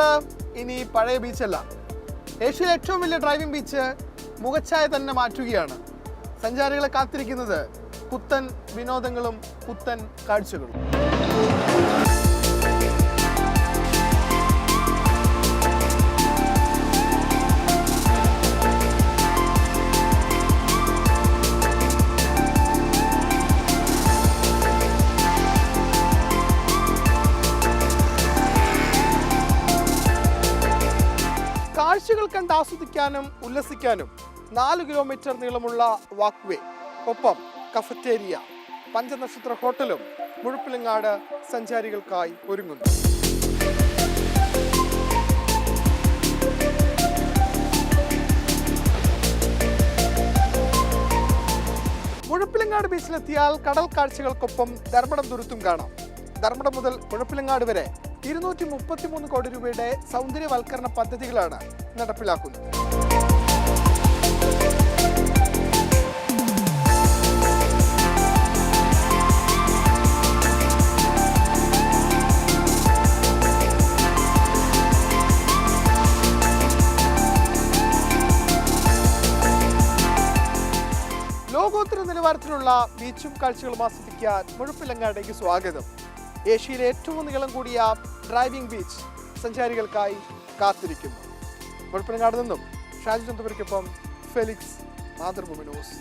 മുഴപ്പിലങ്ങാട് ഇനി പഴയ ബീച്ചല്ല. ഏഷ്യയിലെ ഏറ്റവും വലിയ ഡ്രൈവിംഗ് ബീച്ച് മുഖച്ഛായ തന്നെ മാറ്റുകയാണ്. സഞ്ചാരികളെ കാത്തിരിക്കുന്നത് പുത്തൻ വിനോദങ്ങളും പുത്തൻ കാഴ്ചകളും. കാഴ്ചകൾ കണ്ട് ആസ്വദിക്കാനും ഉല്ലസിക്കാനും 4 കിലോമീറ്റർ നീളമുള്ള വാക്ക്വേ, ഒപ്പം കഫറ്റേരിയ, പഞ്ചനക്ഷത്ര ഹോട്ടലും മുഴപ്പിലങ്ങാട് സഞ്ചാരികൾക്കായി ഒരുങ്ങുന്നു. മുഴപ്പിലങ്ങാട് ബീച്ചിലെത്തിയാൽ കടൽ കാഴ്ചകൾക്കൊപ്പം ധർമ്മടം തുരുത്തും കാണാം. ധർമ്മടം മുതൽ മുഴപ്പിലങ്ങാട് വരെ 233 കോടി രൂപയുടെ സൗന്ദര്യവൽക്കരണ പദ്ധതികളാണ് നടപ്പിലാക്കുന്നത്. ലോകോത്തര നിലവാരത്തിലുള്ള ബീച്ചും കാഴ്ചകളും ആസ്വദിക്കാൻ മുഴപ്പിലങ്ങാടേക്ക് സ്വാഗതം. ഏഷ്യയിലെ ഏറ്റവും നീളം കൂടിയ ഡ്രൈവിംഗ് ബീച്ച് സഞ്ചാരികൾക്കായി കാത്തിരിക്കുന്നു. മുഴപ്പിലങ്ങാട് നിന്നും ഷാജി ചന്ദ്രപുരയ്ക്കൊപ്പം ഫെലിക്സ്, മാതൃഭൂമി ന്യൂസ്.